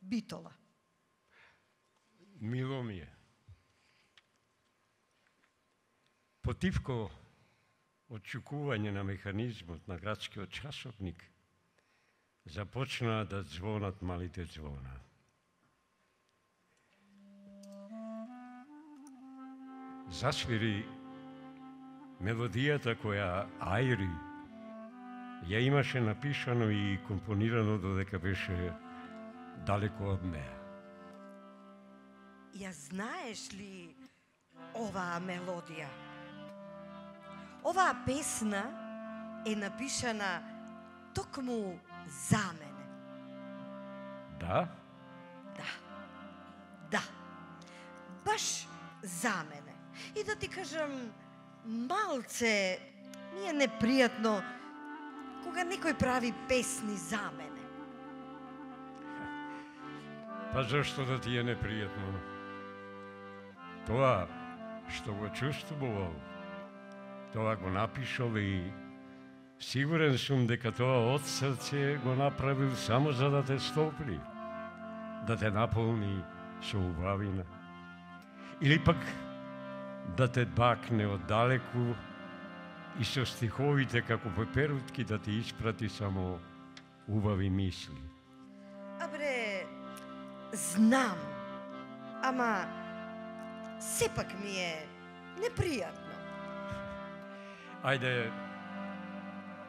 Битола. Мило ми е. Потивко отчукување на механизмот на градскиот часовник започнаа да звонат малите звона. Засвири мелодијата која Ајри ја имаше напишано и компонирано додека беше далеко од неа. Ја знаеш ли оваа мелодија? Оваа песна е напишана токму за мене. Да? Да. Баш за мене. И да ти кажам, малце ми е непријатно кога некој прави песни за мене. Па зашто да ти е непријатно? Тоа што го чувствувал, тоа го напишал и сигурен сум дека тоа од срце го направил само за да те стопли, да те наполни со убавина. Или пак да те бакне оддалеку и со стиховите како пеперутки да ти испрати само убави мисли. Абре, знам, ама сепак ми е непријатно.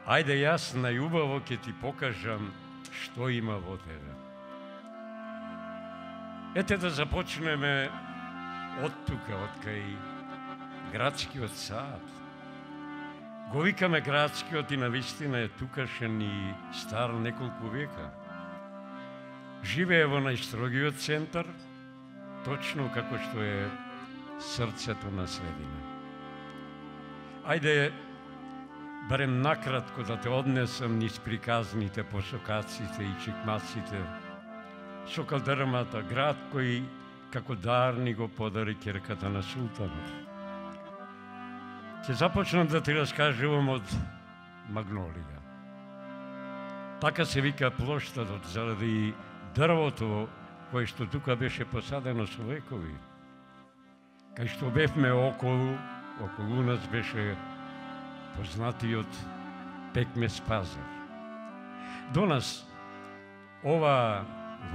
Ајде јас најубаво ќе ти покажам што има во тебе. Ете да започнеме од тука, од кај градскиот сад. Го викаме градскиот и навистина е тукашен и стар неколку века. Живее во најстрогиот центар, точно како што е срцето на средина. Ајде, барем накратко да те однесам низ приказните посокаците и чикмаците, со калдермата, град кој како дар ни го подари ќерката на султанот. Ќе започнам да ти раскажувам од Магнолија. Така се вика плоштадот заради дрвото кое што тука беше посадено со векови. Кај што бевме околу нас беше познатиот пекмез пазар. До нас во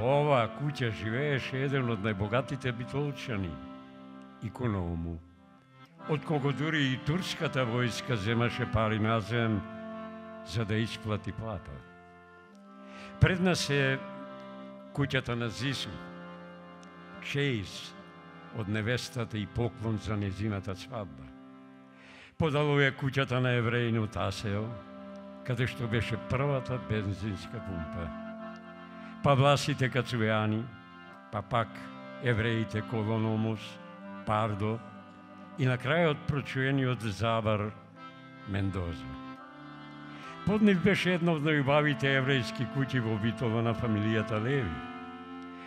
оваа куќа живееше еден од најбогатите битолчани, Иконому, од кого дури и турската војска земаше пари назем за да исплати плата. Пред нас е куќата на Зису, чејс од невестата и поклон за незината свадба. Подало е куќата на еврејнот Асео, каде што беше првата бензинска пумпа. Па власите Кацујани, па пак евреите Колономос, Пардо и на крајот прочуениот Забар Мендоза. Под нив беше една од најубавите еврејски куќи во Битола на фамилијата Леви,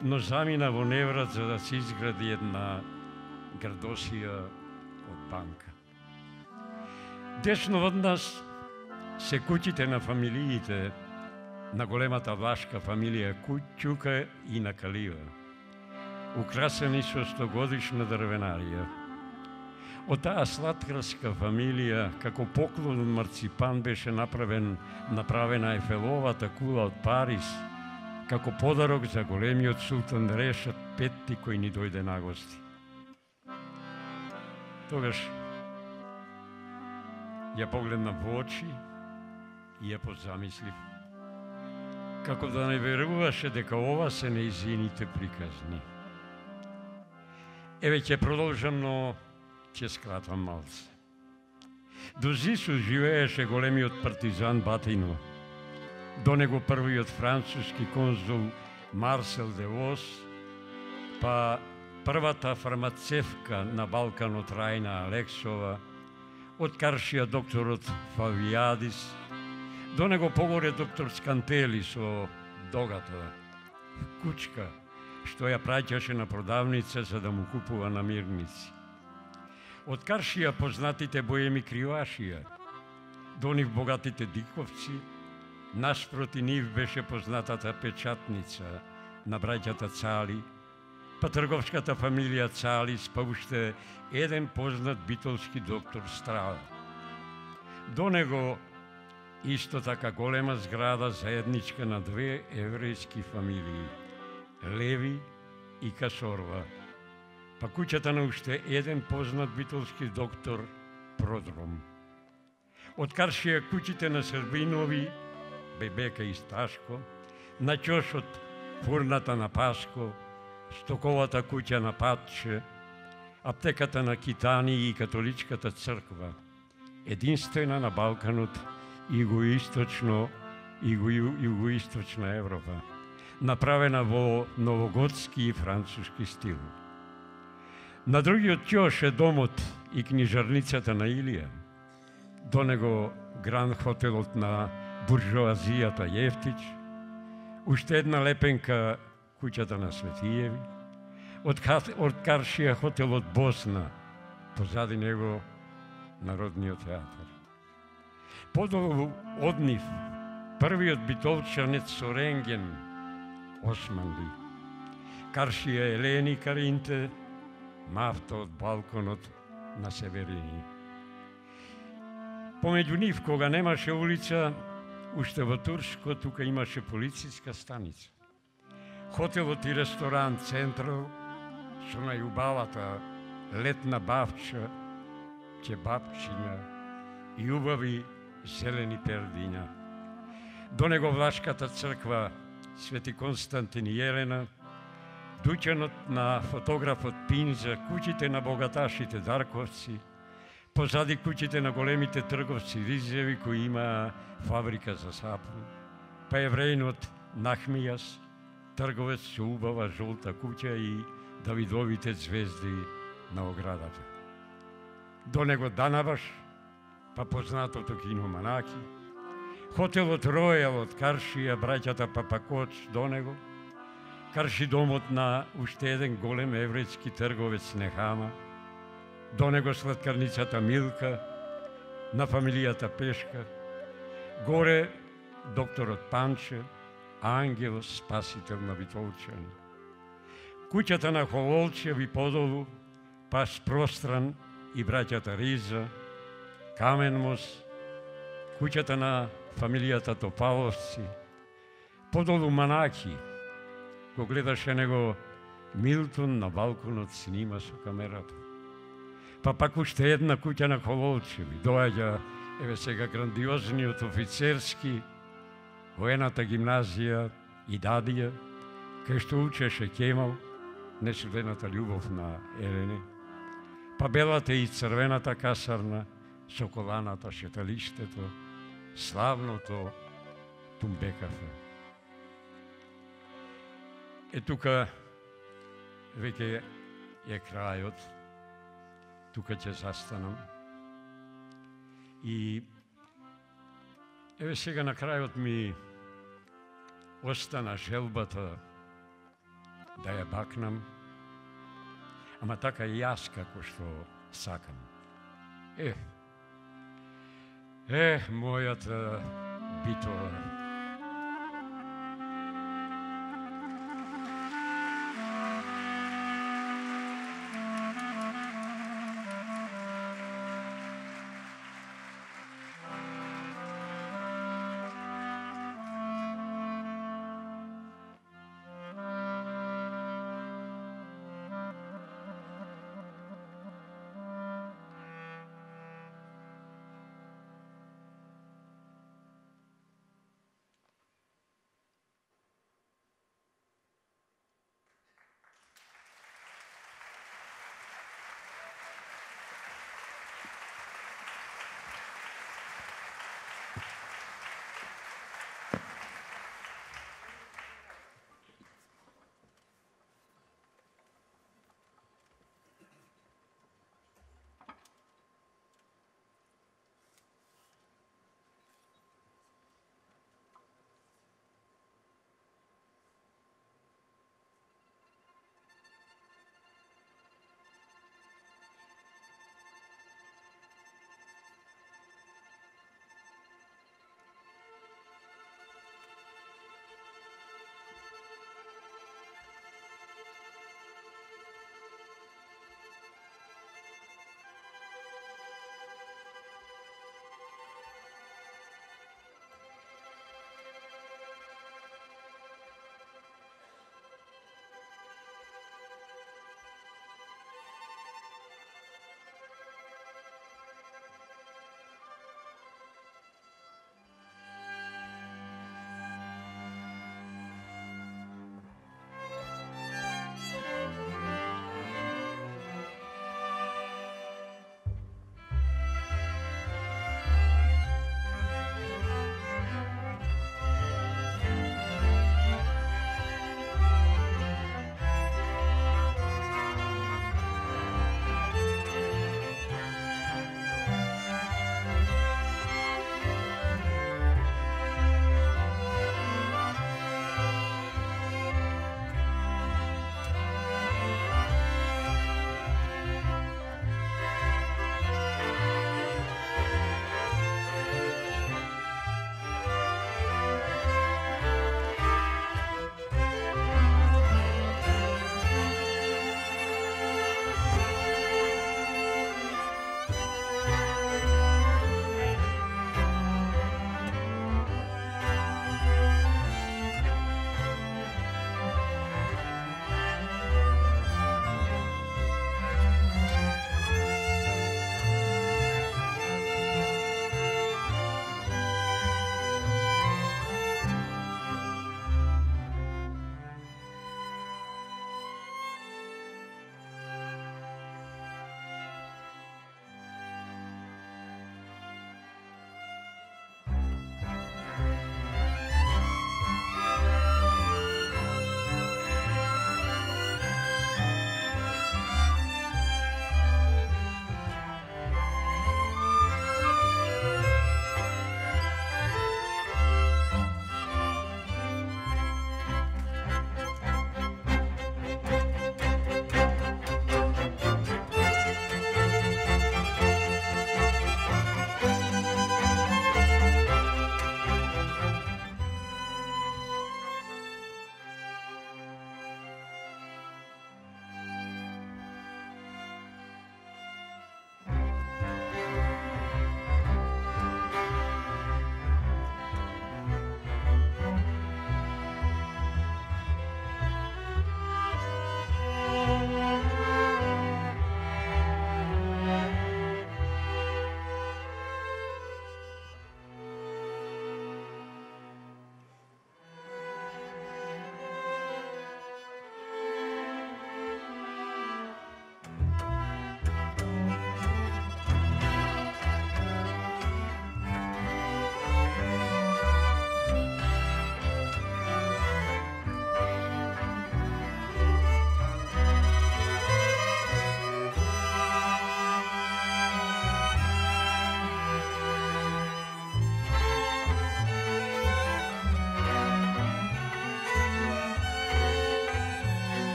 но замина во неврат за да се изгради една градосија од банка. Десно од нас се куќите на фамилиите на големата влашка фамилија Куќука и на Калива, украсени со 100-годишна дрвенарија. Од таа сладкарска фамилија, како поклон од марципан беше направена Ефеловата кула од Париз, како подарок за големиот султан Решат Петти кој ни дојде на гости. Тогаш ја погледнав во очи и ја позамислив, како да не веруваше дека ова се нејзините приказни. Еве ќе продолжам, но ќе скратам малце. До Зису живееше големиот партизан Батино, до него првиот француски конзул Марсел де Вос, па првата фармацевка на Балканот Рајна Алексова, од Каршија докторот Фавијадис, до него погоре доктор Скантели со догата кучка, што ја праќаше на продавница за да му купува намирници. Од Каршија познатите боеми Кривашија, до нив богатите диковци, наспроти нив беше познатата печатница на браќата Цали, па трговската фамилија Цалис, па уште еден познат битолски доктор Страва. До него исто така голема зграда заедничка на две еврејски фамилии, Леви и Касорва, па куќата на уште еден познат битолски доктор Продром. Од Каршија куќите на Србинови, Бебека и Сташко, на Ќошот фурната на Паско, стоковата куќа на Патче, аптеката на Китани и католичката црква, единствена на Балканот и југоисточна Европа, направена во новогодски и француски стил. На другиот ќош е домот и книжарницата на Илија, до него Гранд хотелот на буржоазијата Јефтич, уште една лепенка куќата на Светијеви, од Каршија хотелот Босна, позади него Народниот театар. Подолу од нив првиот битолчанец со рентген Османли, Каршија Елени Каринте, мафта од балконот на Северини. Помеѓу нив, кога немаше улица, уште во Турско, тука имаше полициска станица. Хотелот и ресторан Централ, со најубавата летна бавча, кебапчиња и убави зелени пердиња. До него Влашката црква Свети Константин и Елена, дуќанот на фотографот Пинза, куќите на богаташите Дарковци, позади куќите на големите трговци Ризеви, кои имаа фабрика за сапун, па еврејнот Нахмијас, трговец со убава жолта куќа и Давидовите звезди на оградата. До него Данабаш, па познатото кино Манаки, хотелот Ројал од Каршија, браќата Папакоч до него, Карши домот на уште еден голем еврејски трговец Нехама, до него сладкарницата Милка, на фамилијата Пешка, горе докторот Панче, ангел спасител на битолчани. Куќата на Хололчев и подолу, паш Простран и браќата Риза, Камен мост, куќата на фамилијата Топаловци, подолу Манаки, го гледаше него Милтон на балконот снима со камерата. Па пак уште една куќа на Хололчеви, доаѓа, еве сега, грандиозниот офицерски, воената гимназија и Дадија, кај што учеше Кемал, несудената љубов на Елене, па белата и црвената касарна, соколаната шеталиштето, славното Тумбекафе. Е тука веќе е крајот, тука ќе застанам. И еве сега на крајот ми остана желбата да ја бакнам, ама така и јас како што сакам. Мојата Битола.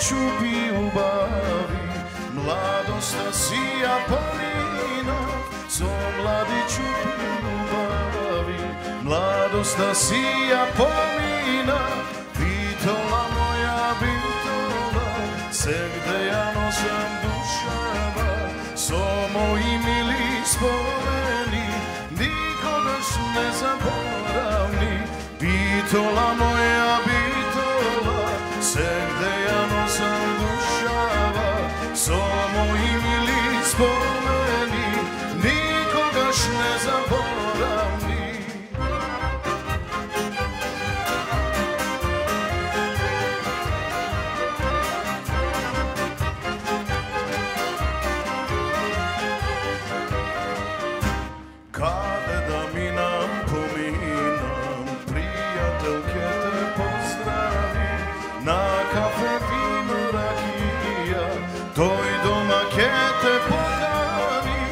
Čupi ubavi, mladosta sija pomina, so mladi čupi ubavi, mladosta sija pomina, bitola moja bitola, se gde ja nosam dušava, so moji mili spomeni, nikogaš ne zaboravni, bitola moja bitola, se gde ja nosam dušava, so moji mili spomeni, nikogaš ne zaboravni. Каде да минам, поминам, пријателке те поздрави, на кафе вино ракија, тој дома ке те покани,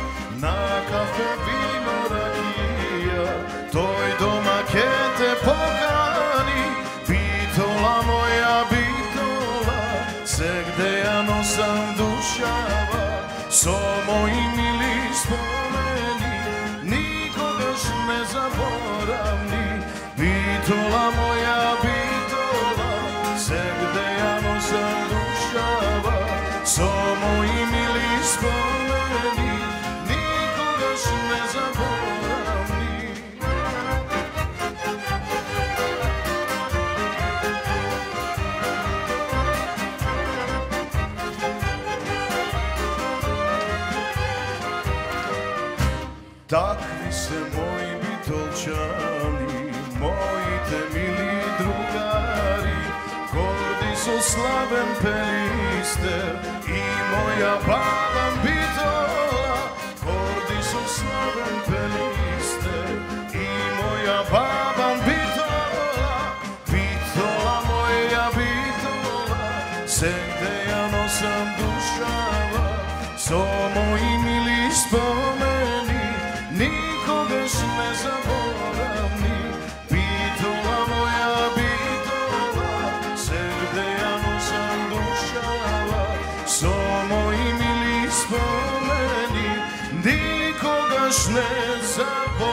на кафе вино ракија, тој дома ке те покани, битола моја битола, се где ја носам душава, со мои мили спомени, никогаш не заборавни, битола моја битола, се где ја носам душава, со мои мили спомени, никогаш не заборавни. Такви се мои битолчани, моите мили другари, горди со славен пелистер и моја баба битола, горди со славен пелистер и моја баба битола, битола моја битола, се где ја носам душава, со мои мили спомени, никогаш не заборавни, битола моја битола, се где ја носам душава, со мои мили спомени, никогаш не заборавни.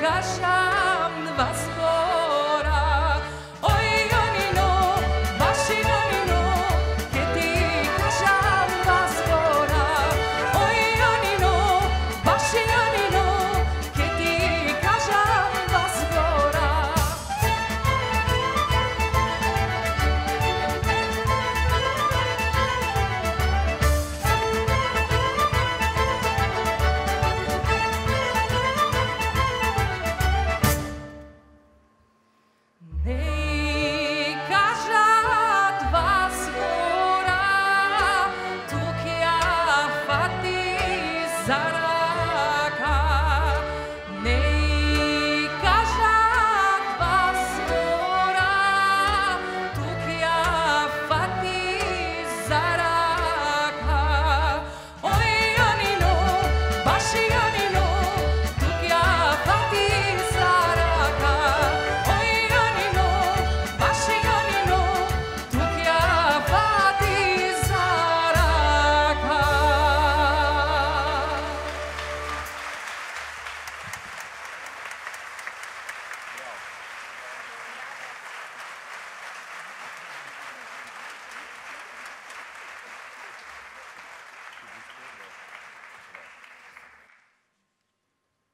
кажам вас гора, ој јонино, ваши јонино, ке ти кажам вас гора, ој јонино, ваши јонино, ке ти кажам вас гора. Не кажат вас гора, тук ја фати за рака. Не кажат вас гора, тук ја фати за рака. Ој јонино, ваши јонино, тук ја фати за рака. Ој јонино, ваши јонино, тук ја фати за рака.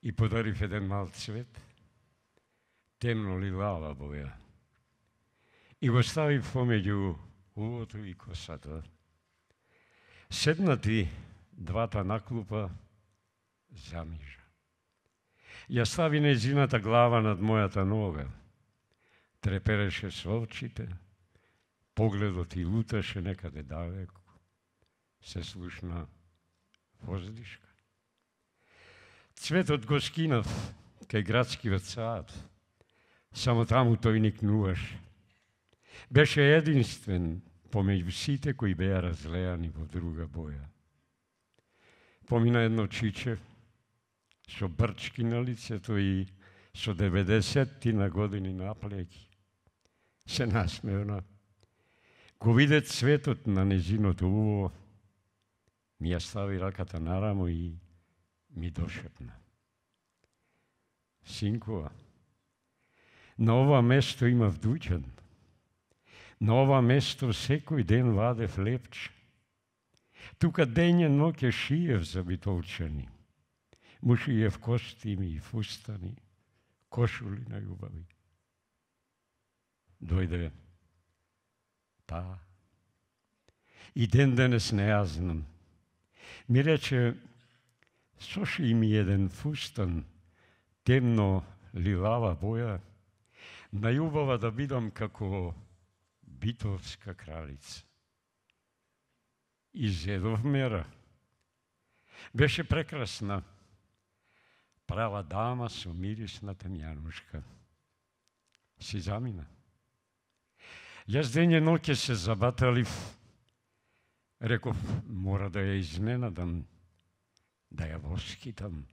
И подарив еден мал цвет, темно лилава боја. И го ставив помеѓу увото и косата. Седнати двата на клупа, замижа. Ја стави нејзината глава над мојата нога. Трепереше со очите, погледот и луташе некаде далеко. Се слушна воздишка. Цветот го скинав кај градскиот сад. Само таму тој никнуваше. Беше единствен помеѓу сите кои беа разлеани во друга боја. Помина едно чиче со брчки на лицето и со 90 години наплеки. Се насмеона. Го виде цветот на незиното уво, ми ја стави раката на рамо и ми дошепна. Синкова, на ова место имав дуќан. На ова место секој ден вадев лепче. Тука дење ноќе шиев за битолчани. Му шиев костими и фустани, кошули на љубави. Дојде таа. И ден денес не ја знам. Ми рече, соши ми еден фустан, темно лилава боја, најубава да бидам како битолска кралица. Изедов мера. Беше прекрасна, права дама со мирисна темјанушка. Си замина. Јас дење ноќе се забаталив, реков, мора да ја изненадам, да ја воскитам.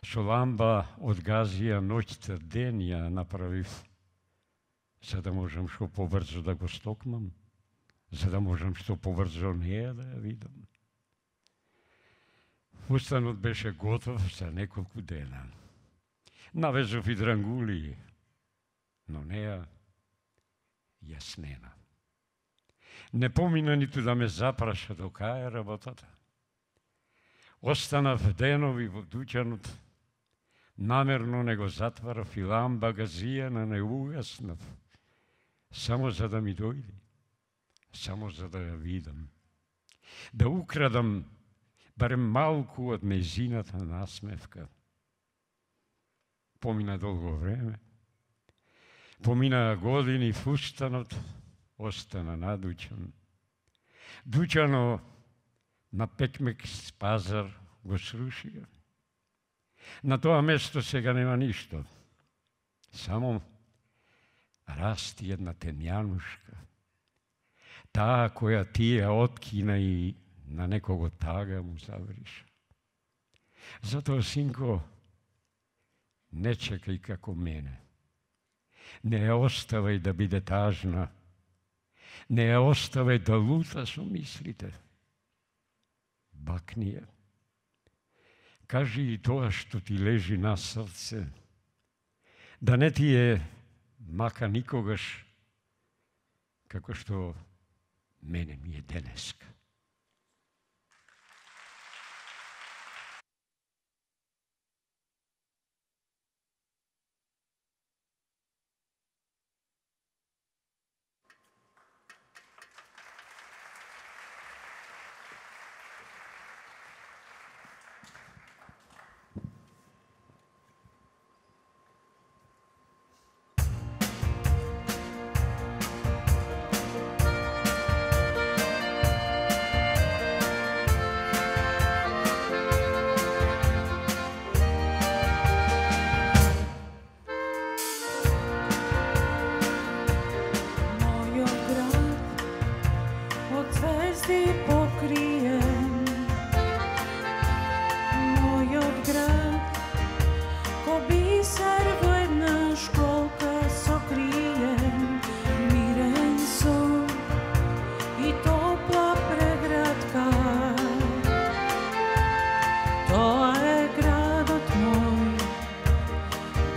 Со ламба од газија ноќта ден ја направив, за да можам што побрзо да го стокмам, за да можам што побрзо неја да ја видам. Фустанот беше готов за неколку дена. Навезов и дрангули, но неја ја снена. Не помина ниту да ме запраша до кај работата. Останав денови во дуќанот, намерно не го затварав и ламба газијана не угаснав, само за да ми дојде, само за да ја видам. Да украдам барем малку од нејзината насмевка. Помина долго време, помина години, фустанот остана надуќан. Дуќано на Пекмекс пазар го срушија. На тоа место сега нема ништо. Само расти една темјанушка. Таа која ти ја откина и на некого тага му завриша. Затоа, синко, не чекај како мене. Не ја оставај да биде тажна. Не ја оставај да лута со мислите. Бакни ја. кажи и тоа што ти лежи на срце, да не ти е мака никогаш, како што мене ми е денеска.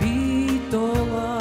Bitola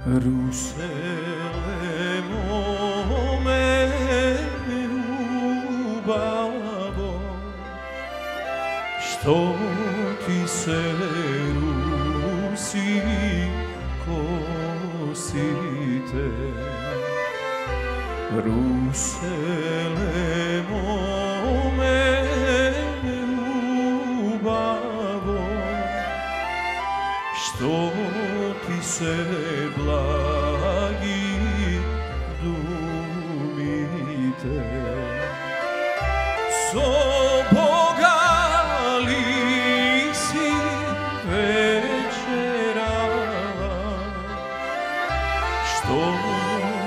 Ruselemo me ljubavo, što ti se rusi kosite. Ruselemo me ljubavo, što ti se blagi dumite. So bogali si večera, što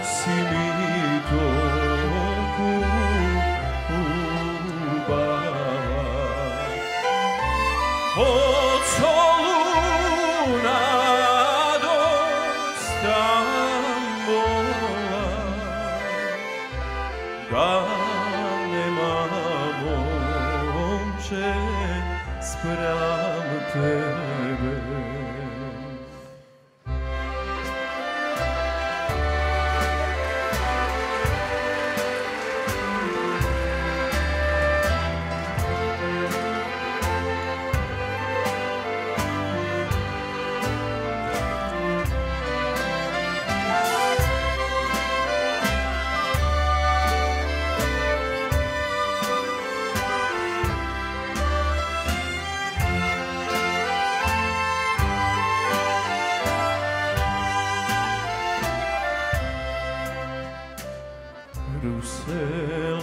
si mi toliko ljubava. Od soluna do Stambola, da nema momče spram tebe.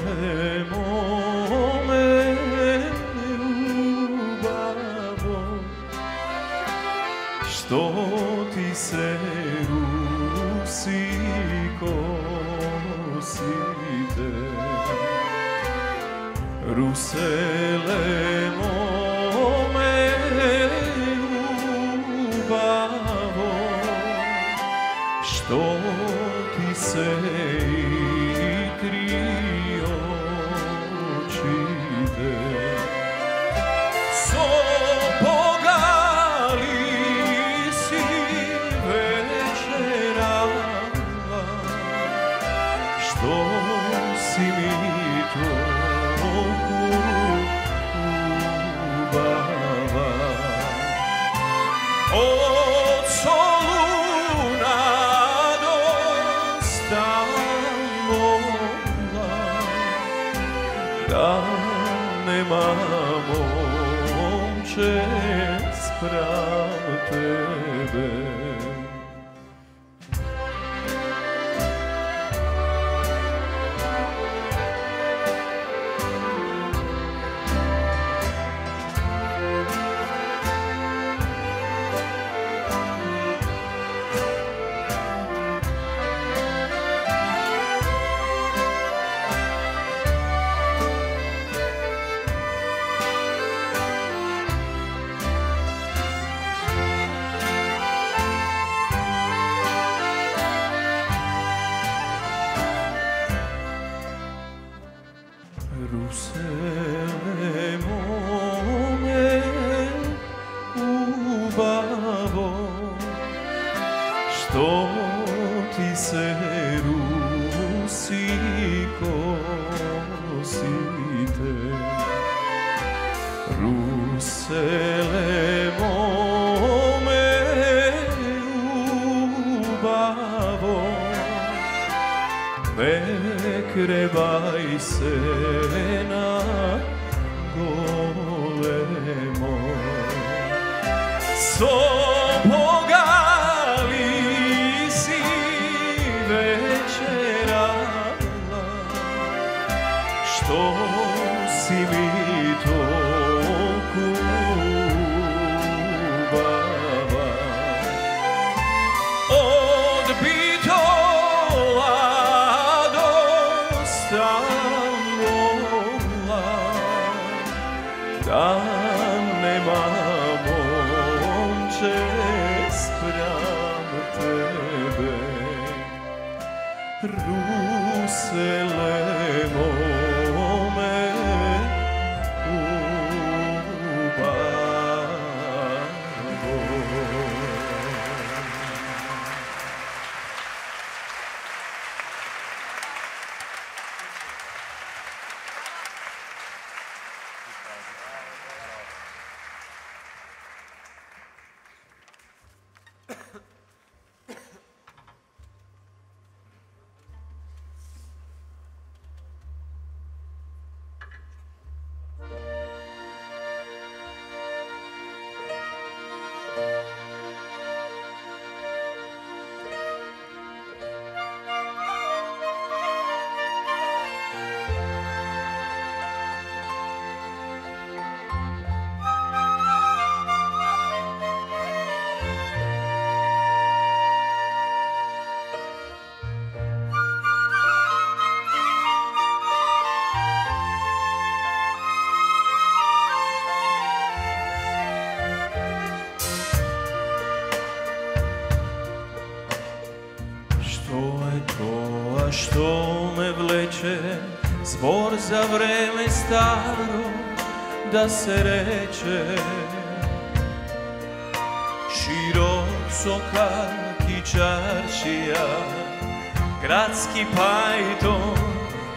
Ruselemo me ljubavo, što ti se rusi kosite. Ruselemo me ljubavo, što ti se očite. So bogali si večera, što si mi toliko ljubava. Od Soluna do Stambola, da nema momče spram tebe. Ruselemo me ljubavo, što ti se rusi kosite. Ruselemo me ljubavo, ne krebaj se na golemo. So bogali si večera, što si mi toliko ljubava. Od Bitola do Stambola, da nema momče spram tebe. Ruselemo me ljubavo. беше збор за време старо да се рече. Широк сокак и чаршија, градски пајто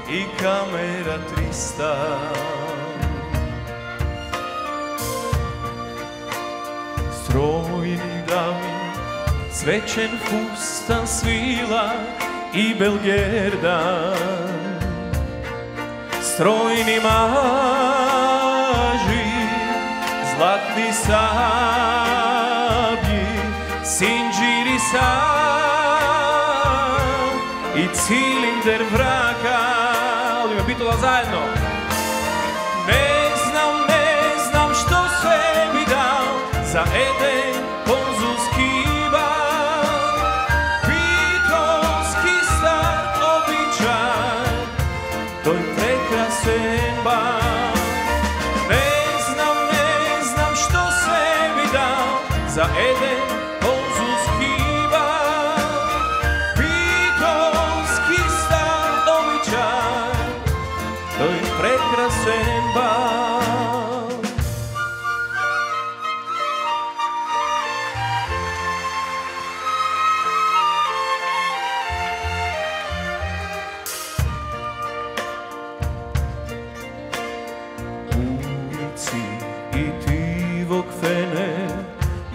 и камера 300. Стройни дами, свечен фустан свила и белгердан. Стройни мажи, златни сабји, синџири сам и цилиндер врака. Одиме Битола заедно. Не знам што се ми дал за еден конзулски бар, битолски стар обичај, тој прекрасен бар. Не знам што се ми дал за еден конзулски бар, битолски стар обичај, тој прекрасен бар.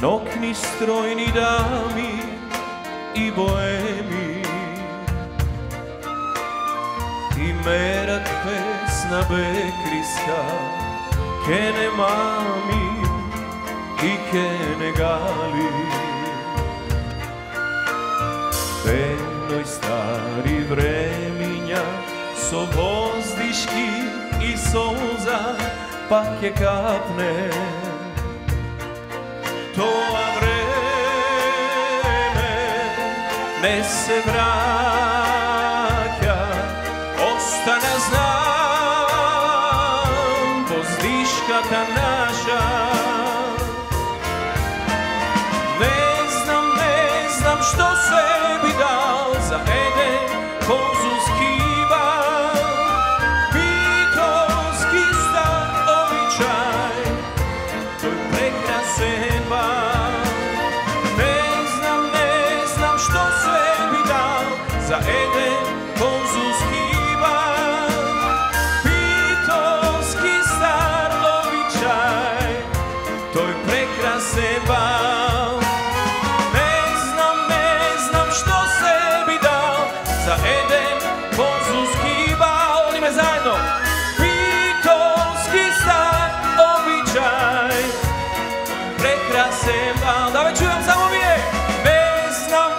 Нокни стройни дами и боеми, и мерат песна бекриска, ке не мами и ке не гали. Пеној стари времиња со воздишки и солза пак ќе капне. Тоа време не се враќа, остана знам воздишката наша. Не знам што се би дал за еден конзулски бар, битолски стар обичај, тој прекрасен бар. Не знам што се би дал за еден конзулски бар, битолски стар обичај, тој прекрасен бар. Не знам што се би дал за еден конзулски бар. Одиме заедно. Битолски стар обичај, прекрасен бар. Да ве чујам само вие. Не знам.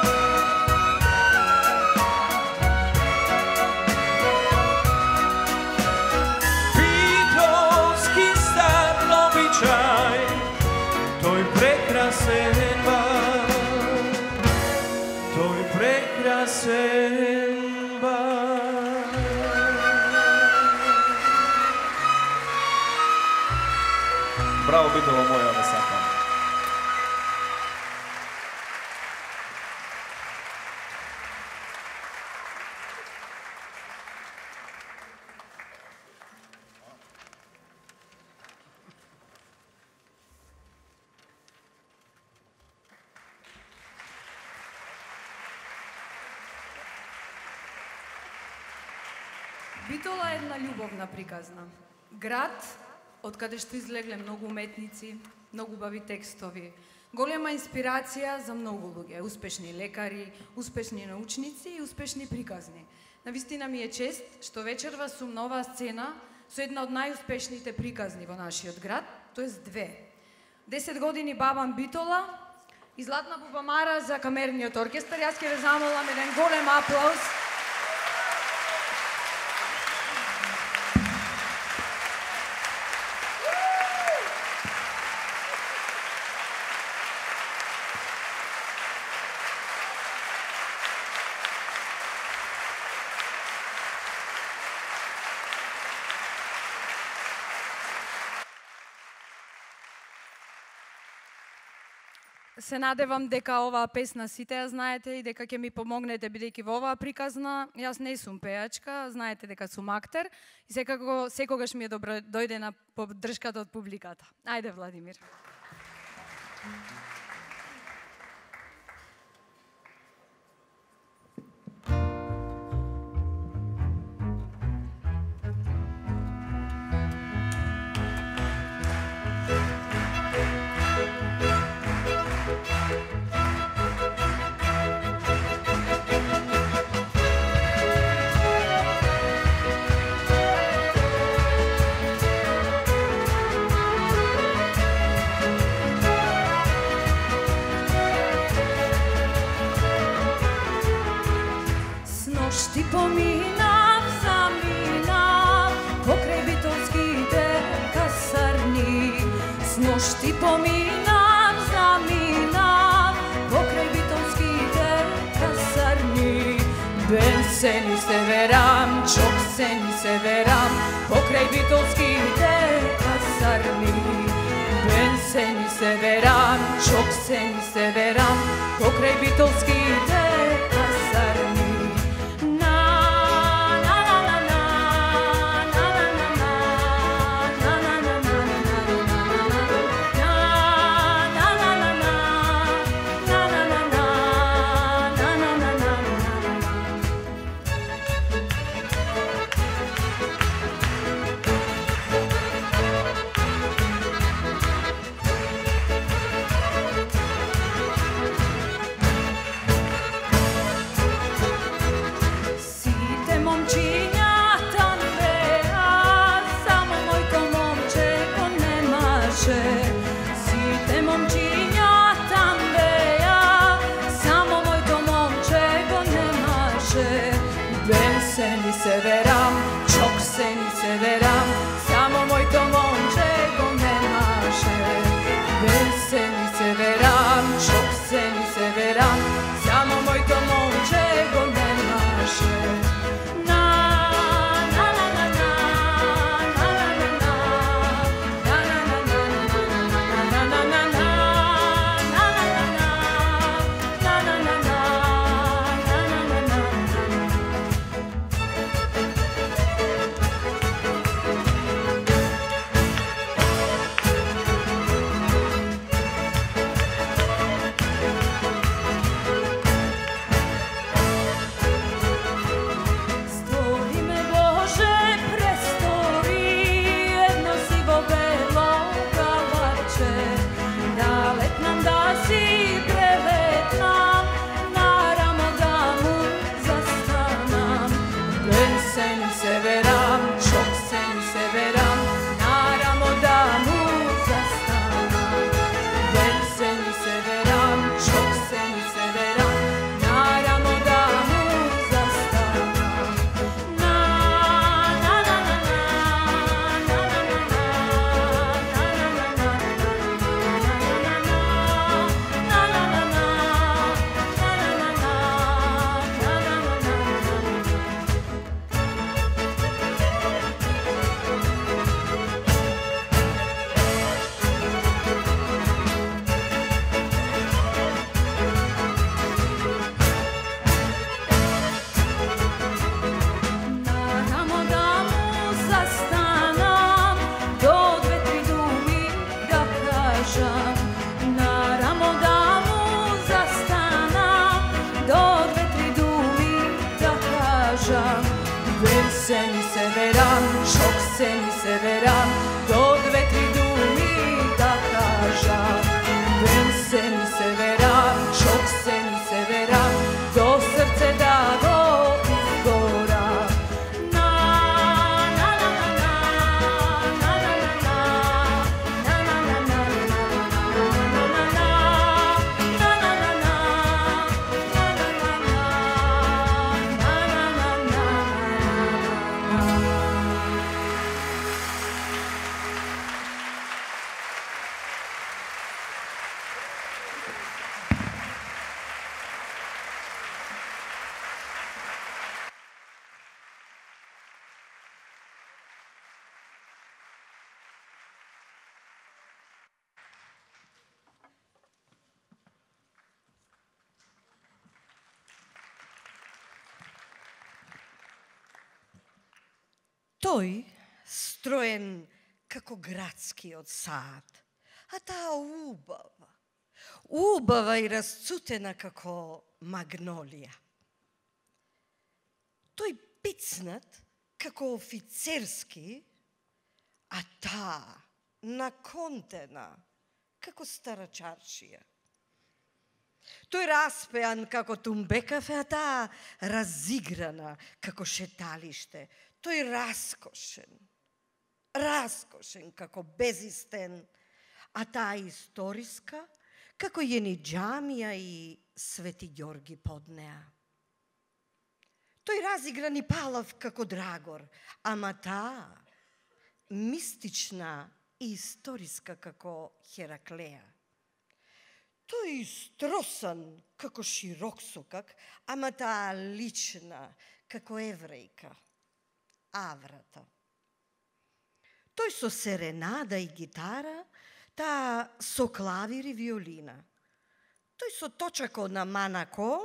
Битолски стар обичај, тој прекрасен бар, тој прекрасен бар. Браво, Битола моја, ве сакам. Битола е една љубовна приказна. Град од каде што излегле многу уметници, многу убави текстови, голема инспирација за многу луѓе, успешни лекари, успешни научници и успешни приказни. Навистина ми е чест што вечерва сум на оваа сцена со една од најуспешните приказни во нашиот град, тоест две. 10 години Бабан Битола и Златна бубамара за камерниот оркестар. Јас ќе ве замолам еден голем аплауз. Се надевам дека оваа песна сите ја знаете и дека ќе ми помогнете бидејќи во оваа приказна јас не сум пејачка, знаете дека сум актер и секогаш ми е добро дојде на поддршката од публиката. Ајде, Владимир. Ти поминав, заминав, покрај битолските касарни. Сношти поминав, заминав, покрај битолските касарни. Бен се ни се верам, чок се ни се верам, покрај битолските касарни. Бен се ни се верам, чок се ни се верам, покрај битолските касарни. Se veram, čok se ni se veram, samo moјто момче го немаше. Бен се ни се верам, čok se ni se veram, само мојто момче го немаше. Тој строен како градскиот сад, а таа убава и расцутена како магнолија. Тој пицнат како офицерски, а таа наконтена како стара чаршија. Тој распеан како тумбекафе, а таа разиграна како шеталиште. Тој раскошен како безистен, а таа историска како Јениџамија и Свети Ѓорги под неа. Тој разигран и палав како Драгор, ама таа мистична и историска како Хераклеја. Тој стросан како Широксокак, ама таа лична како еврејка, Аврата. Тој со серенада и гитара, таа со клавир и виолина. Тој со точако на манако,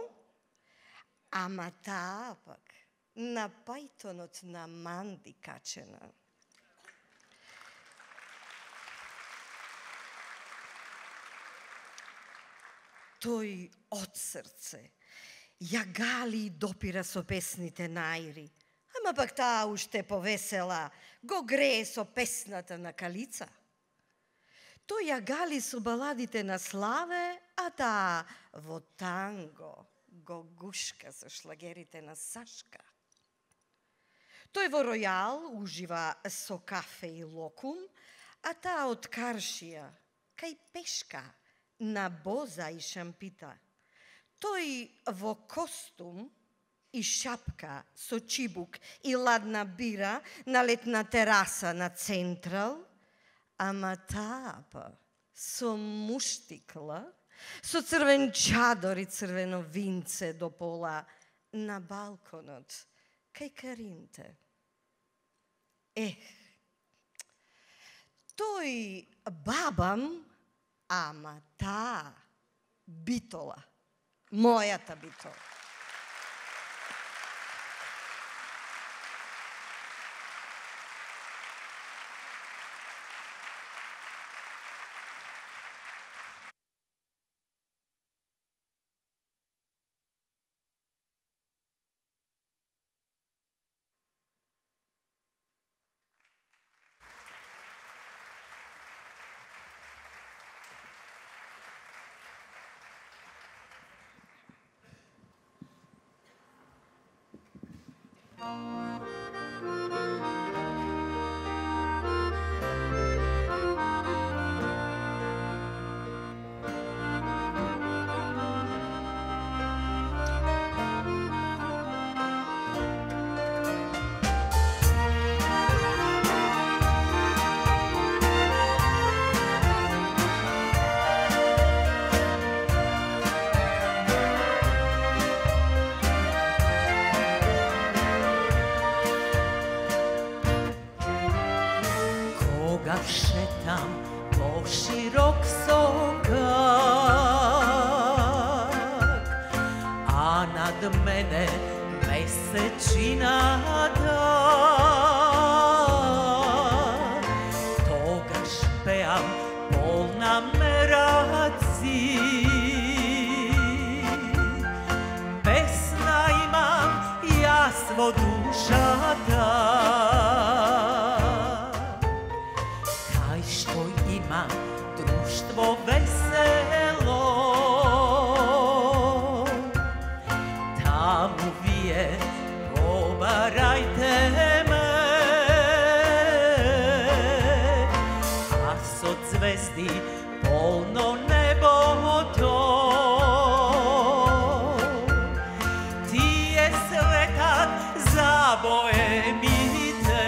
ама таа пак на пајтонот на Манди качена. Тој од срце ја гали и допира со песните најри, ама пак таа уште повесела го грее со песната на Калица. Тој ја гали со баладите на Славе, а таа во танго го гушка со шлагерите на Сашка. Тој во Ројал ужива со кафе и локум, а таа од Каршија кај пешка на боза и шампита. Тој во костум и шапка со чибук и ладна бира на летна тераса на Централ, ама таа со муштикла, со црвен чадор и црвено винце до пола на балконот кај Каринте. Тој бабам, ама таа битола, мојата битола. Шетам по широк сокак, а над мене месечината. Тогаш пеам полна мераци, песна имам јас во душата. Друштво весело, таму вие побарајте ме, а со звезди полно небото, тие слетат за боемите.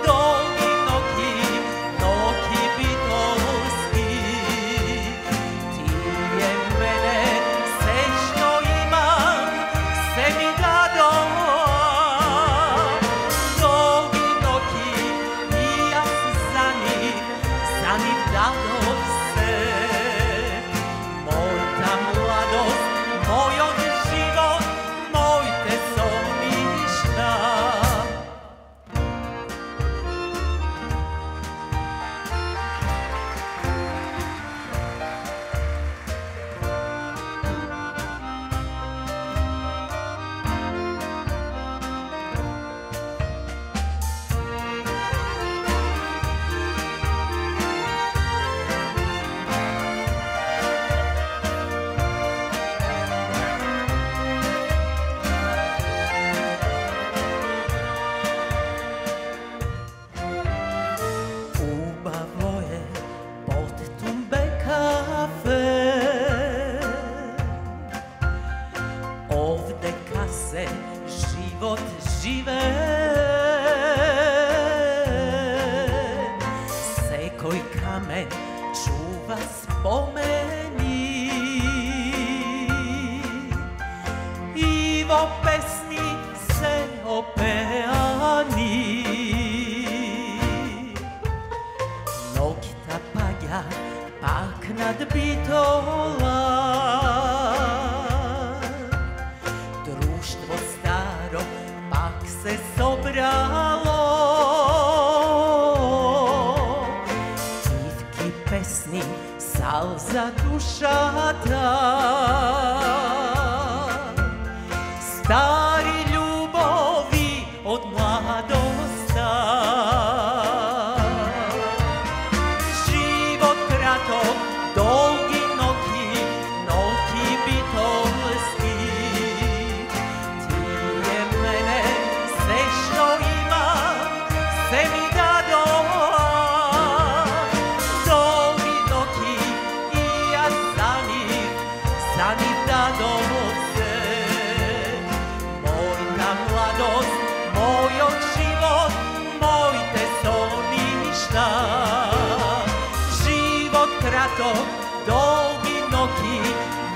Долги ноки битолски, тие мене се што имам, се ми дадоа. Долги ноки и јас за Секој камен чува спомени и во песни се опеани. Ноќта паѓа пак над Битола, друштво старо пак се собрало. Тивки песни, сал за душата, стари љубови од младоста. Живот краток, долги ноќи, ноќи битолски. Тие мене се што имам, се ми дадоа. Долги ноќи и јас за нив дадов се. Мојта младост, мојот живот, моите соништа. Живот краток, долги ноќи,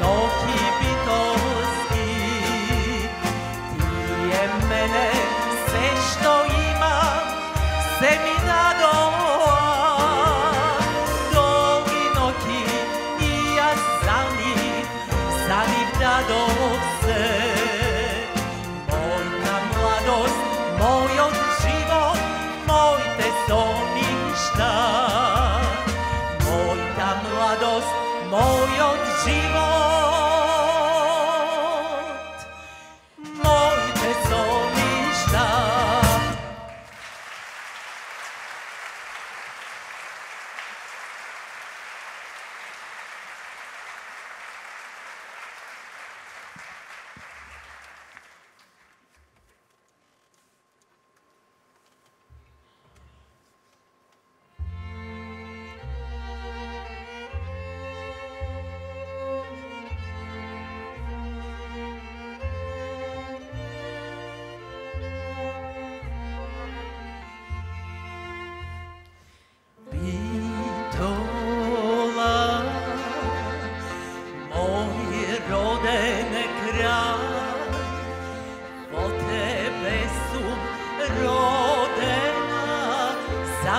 ноќи битолски. Тие мене се што имам, се ми дадоа. Долги ноќи и јас за нив дадов се. Мојта младост, мојот живот, моите соништа. Мојта младост, мојот живот, моите соништа. Sa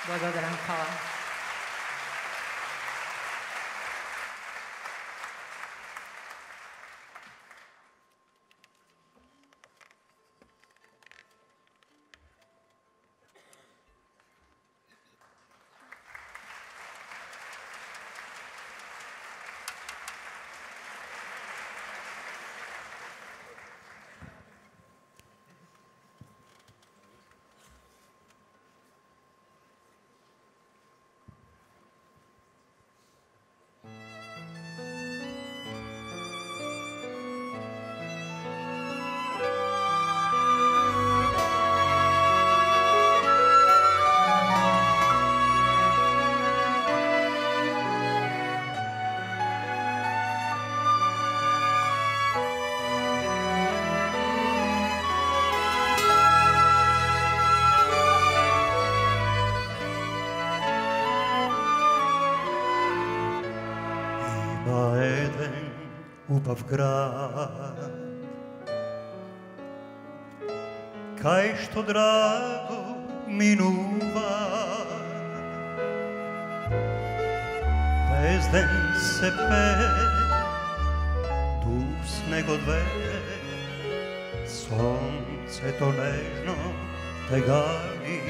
Благодарам, хвала. Убав град, кај што драго минува, без ден се пее, дух снего две, сонцето нежно те гали.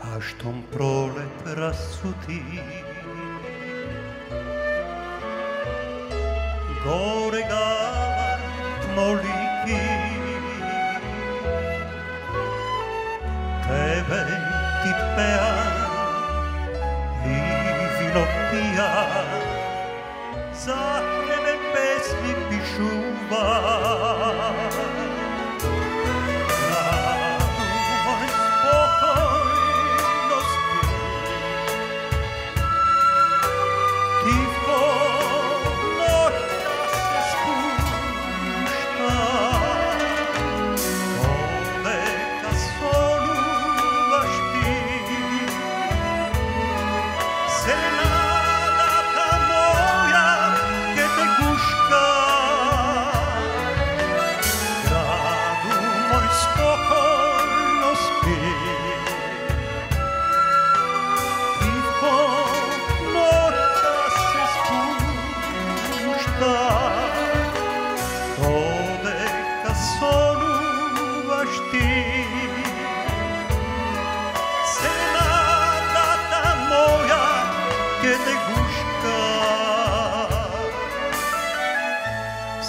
А штом пролет расцути, горе гават молики, тебе ти пеа и вино пија, за тебе песни пишува.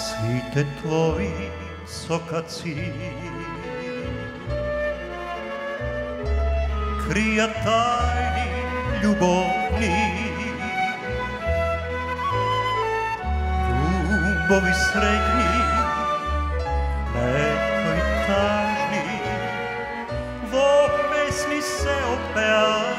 Сите твои сокаци кријат тајни љубовни, љубови среќни, некои тажни, во песни се опеани.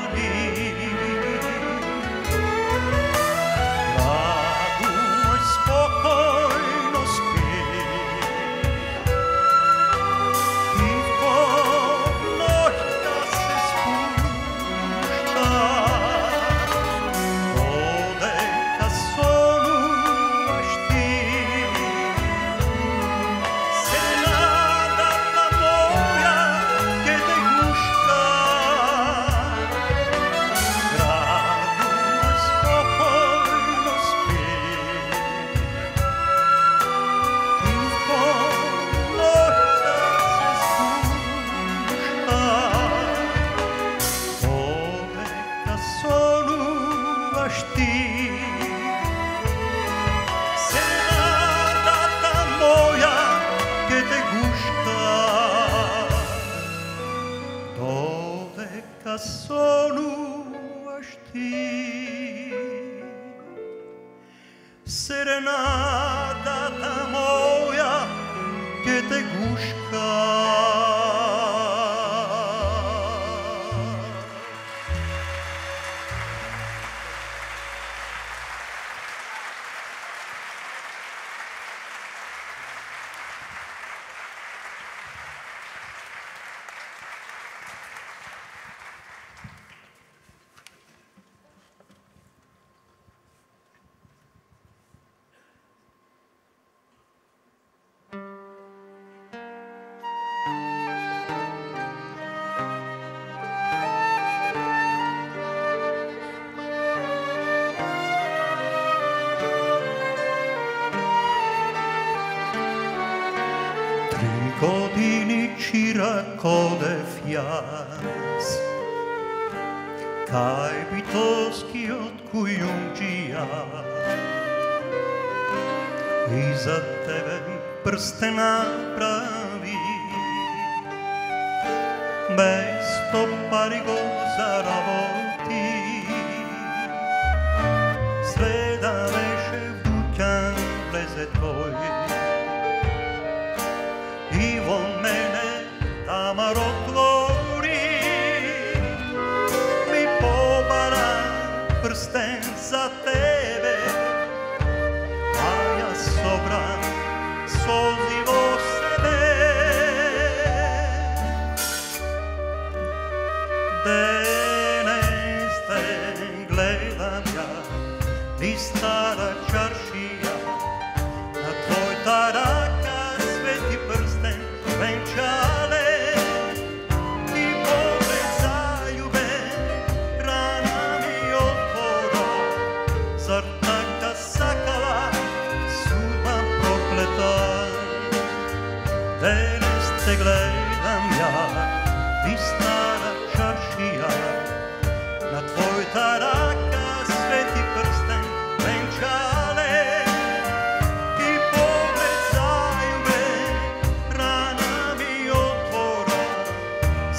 Serenata moja che te guška. години чирак одев јас, кај битоскиот кујунџија, и за тебе прстен направи, без 100 пари го заработи. Среда беше в дуќан влезе тој, и во мене тамар отвори, ми побара прстен за тебе, а јас собрам солзи во себе. Денес те гледам ја, ни стара чаршија, на твојата рака свети прстен венчале, и поглед заљубен рана ми отвора, зар така сакала судба проклета. Денес те гледам ја, ни стара чаршија, на твојата рака свети прстен венчале, и поглед заљубен рана ми отвора,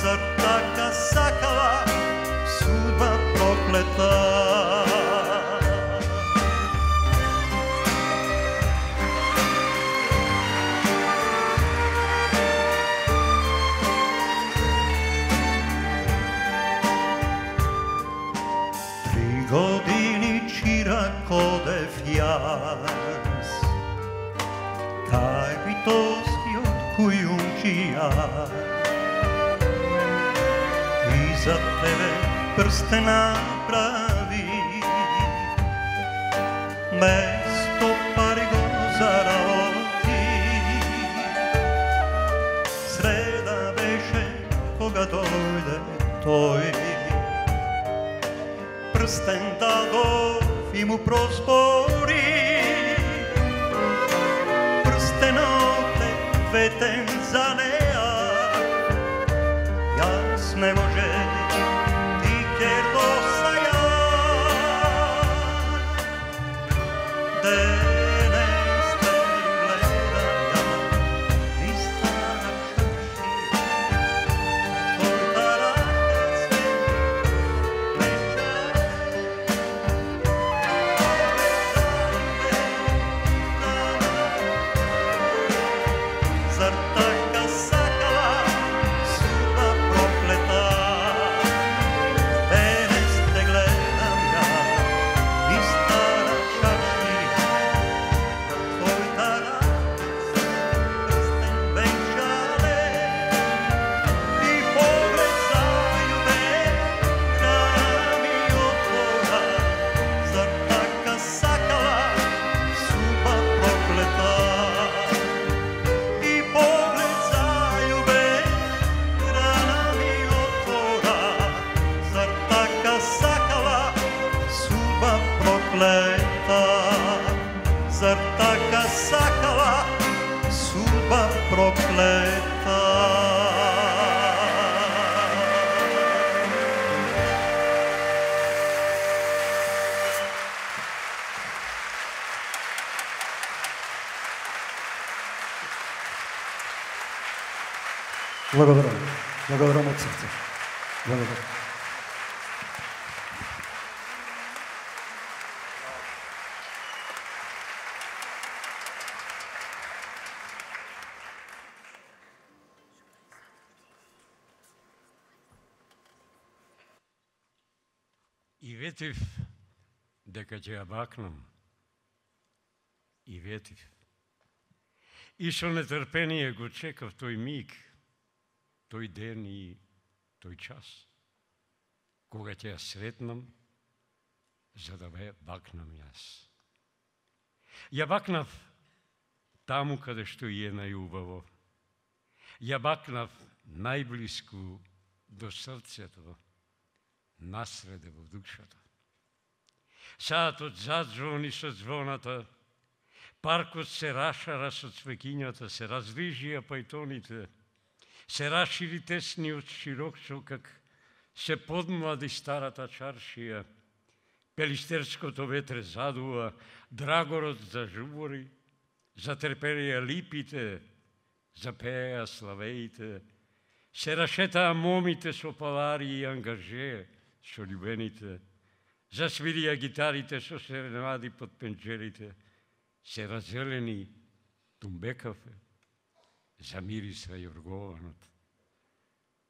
зар така сакала судба проклета. Години чирак одев јас, кај битоскиот кујунџија, и за тебе прстен направи, без 100 пари го заработи. Среда беше кога дојде тој, прстен дадов и му проспори, прстенот е ветен за неа, јас не може ти ќе досаја. Денес те гледам ја, ни стара чаршија, твојата рака свети венчале, зар така сакала судба проклета. Денес те гледам ја, ни стара чаршија, твојата рака прстен венчале, и поглед заљубен рана ми отвора, зар така сакала судба проклета. И поглед заљубен рана ми отвора, зар така сакала судба проклета. Зар така сакала судба проклета. Благодарам. Благодарам од срце. Благодарам. И ветив дека ќе ја бакнам. И ветив. И со нетрпение го чекав тој миг, тој ден и тој час, кога ќе ја сретнам, за да ја бакнам јас. Ја бакнав таму каде што и е најубаво. Ја бакнав најблиску до срцето, насреде во душата. Саатот зазвони со звоната, Паркот се рашара со цвеќињата, се раздвижија пајтоните, се расшири тесниот широк сокак, се подмлади старата чаршија, пелистерското ветре задува, драгорот зажубори, затрепелија липите, запеја славеите, се рашетаа момите со палари и ангаже со љубените, засвирија гитарите со серенади под пенџерите, се разелени тумбекафе, замириса јоргованот.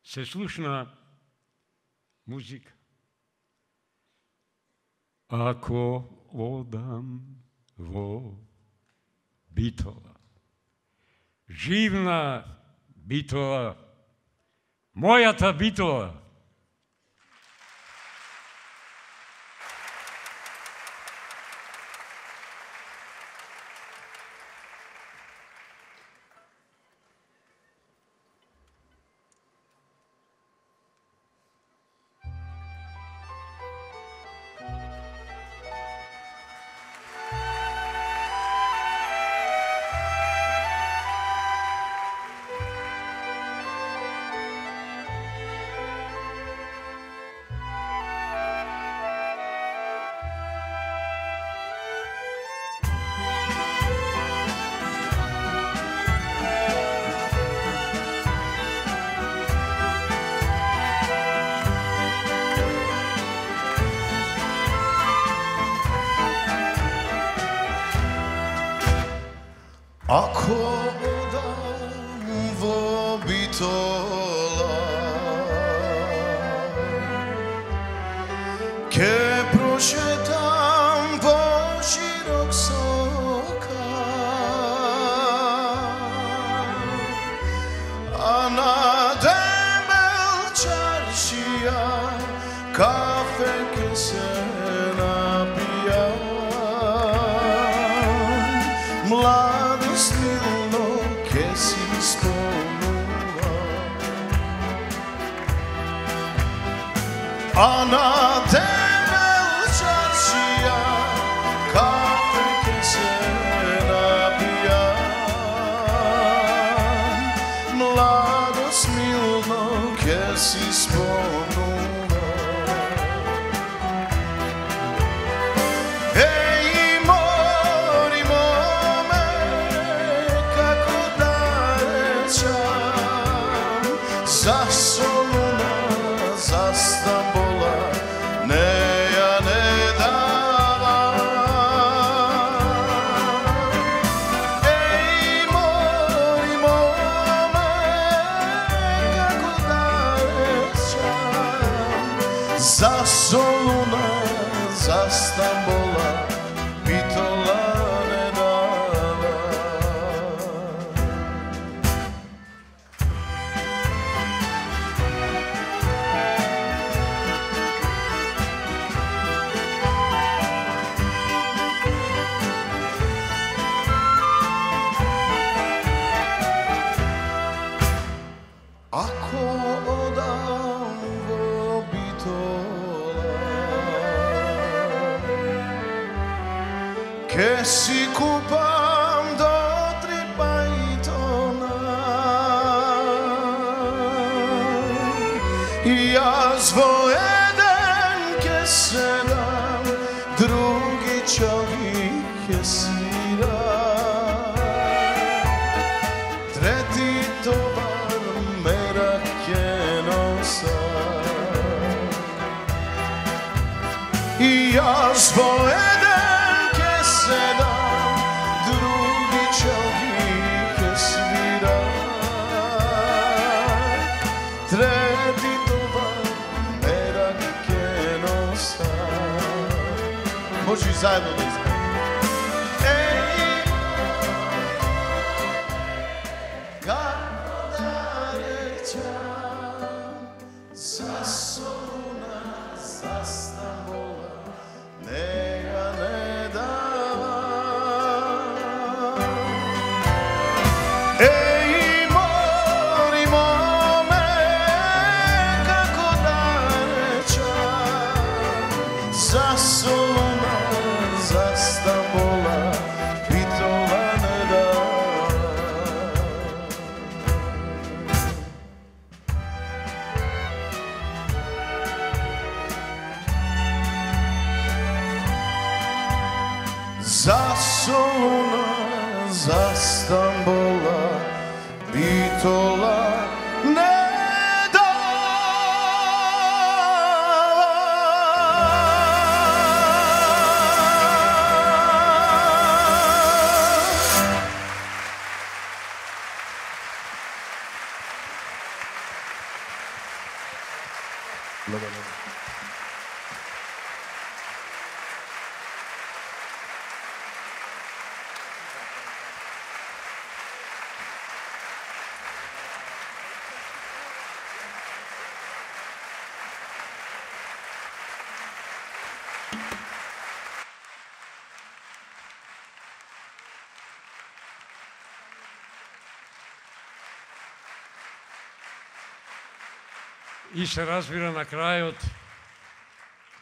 Се слушна музика. Ако одам во Битола, живна Битола, мојата Битола, Ако одам во Битола, ке прошетам по широк сокак, а на дебел чаршија кафе ке се напијам. Младост милно ке си спомнува, а на дебел чаршија кафе ке се напијам. Младост милно ке си спомнува. За солуна, за Стамбола, неја не дава. Еј, мори моме, како далечам. За солуна, за Стамбола, Битола не дава. Ако одам во Битола, ке си купам до 3 пајтона. Јас во еден ке седам, други чоги ке свирам. Трети товар мерак ке носам. Јас во еден ке седам, други чоги ке свирам. Трети товар мерак ке носам. Може и заедно да изгледаме. За солуна, за Стамбола, неја не дава. Еј, мори моме, како далечам. За солуна, за Стамбола, Битола За Солуна, за Стамбола, Битола не И се разбира на крајот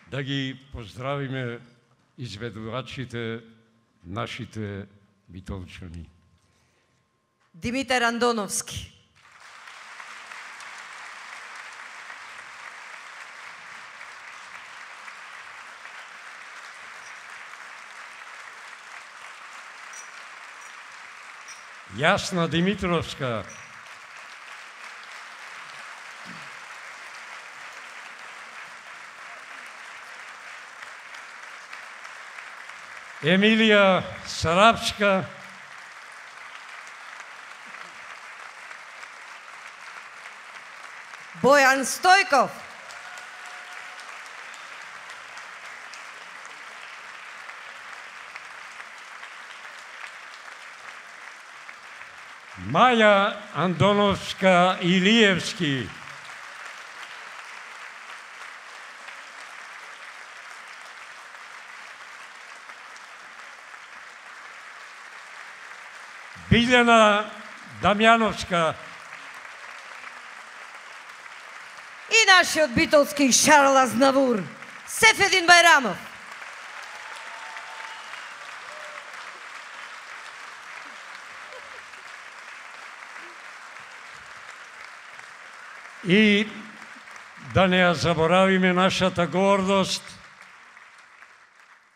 да ги поздравиме изведувачите, нашите битолчани. Димитар Андоновски. Јасна Димитровска. Емилија Сарапска. Бојан Стојков. Маја Андоновска Илиевски. Билјана Дамјановска. И нашиот битолски Шарл Азнавур, Сефедин Бајрамов. И да не ја заборавиме нашата гордост,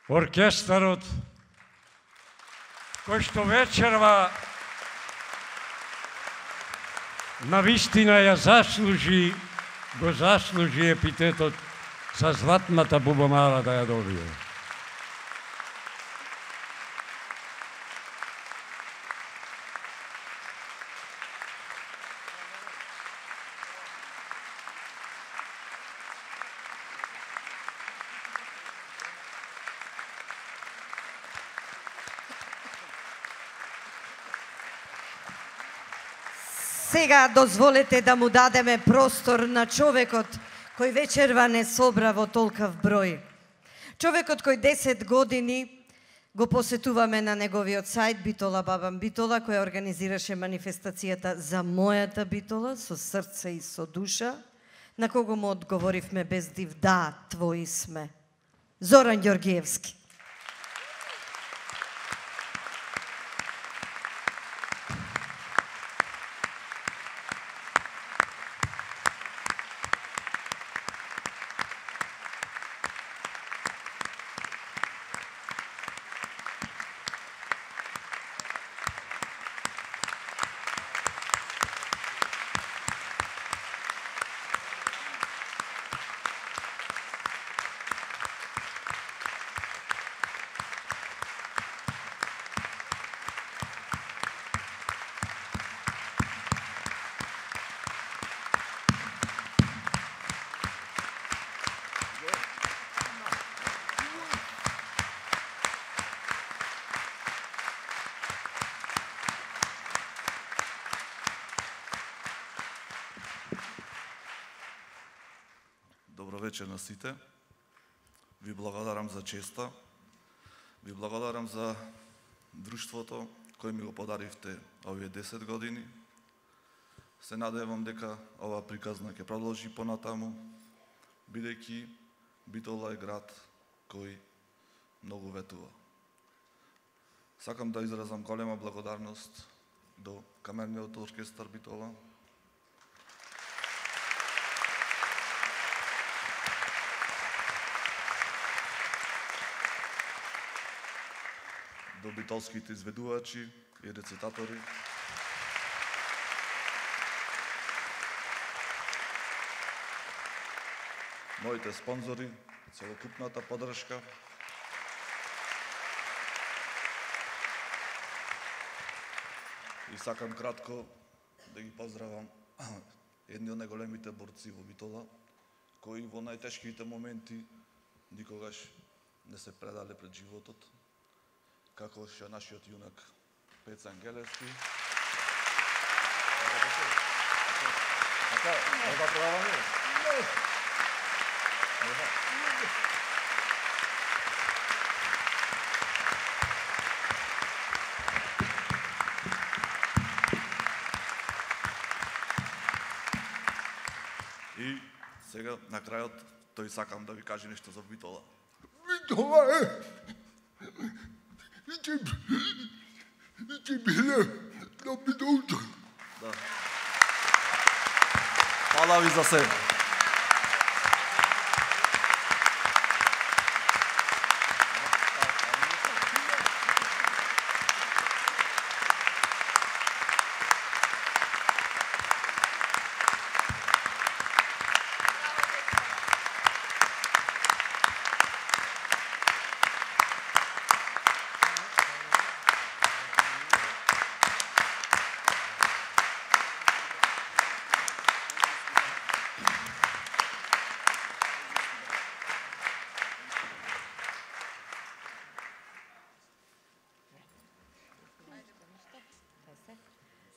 оркестарот, кој што вечерва навистина ја заслужи, го заслужи епитетот за златната бубамара да ја добие. Сега дозволете да му дадеме простор на човекот кој вечерва не собра во толкав број. Човекот кој 10 години го посетуваме на неговиот сајт Битола Бабам Битола, која организираше манифестацијата за мојата Битола со срце и со душа, на кого му одговоривме без див: да, твои сме. Зоран Ѓоргиевски. Добро вечер на сите. Ви благодарам за честа. Ви благодарам за друштвото кој ми го подаривте овие 10 години. Се надевам дека ова приказна ќе продолжи понатаму, бидејќи Битола е град кој многу ветува. Сакам да изразам голема благодарност до Камерниот оркестар Битола, до битолските изведувачи и рецитатори, моите спонзори, целокупната поддршка, и сакам кратко да ги поздравам едни од најголемите борци во Битола, кои во најтешките моменти никогаш не се предале пред животот, како што нашиот јунак Пеца Ангелевски. И сега, на крајот, тој сакам да ви каже нешто за Битола. Битола е... Виќе биле на Битолче. Да. Фала ви за се.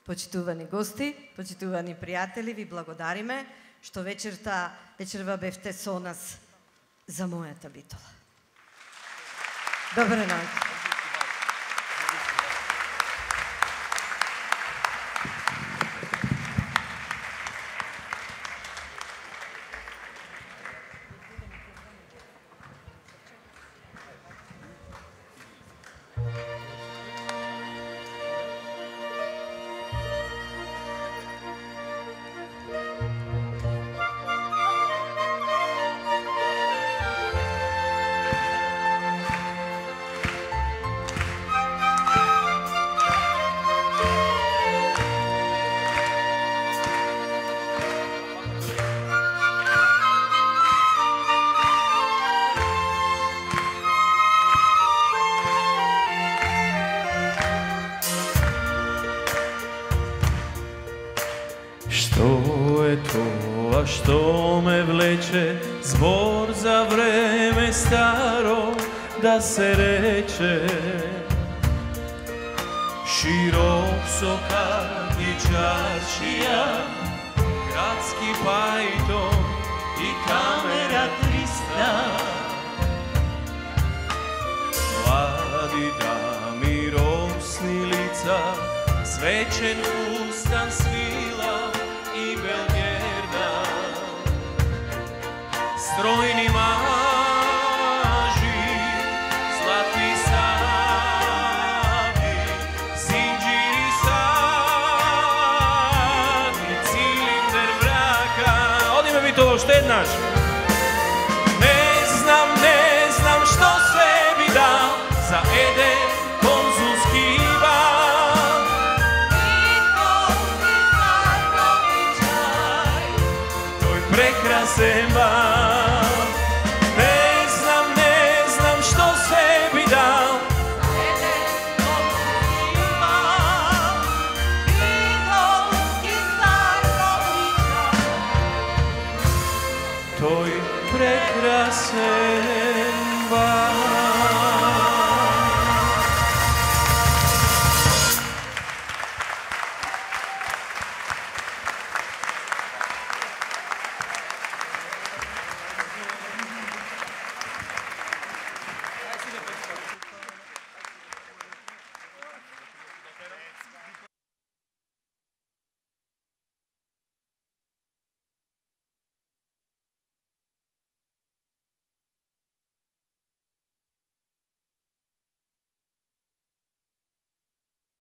Почитувани гости, почитувани пријатели, ви благодариме што вечерва бевте со нас за мојата Битола. Добра ноќ. Што ме влече, збор за време старо да се рече. Широк сокар и чаршија, градски пајтон и камера 300. Млади дами, росни лица, свечен фустан свила и белгерда. Стройни мажи, златни саби, синџири саби, цилиндер брака. Одиме Битола, уште еднаш.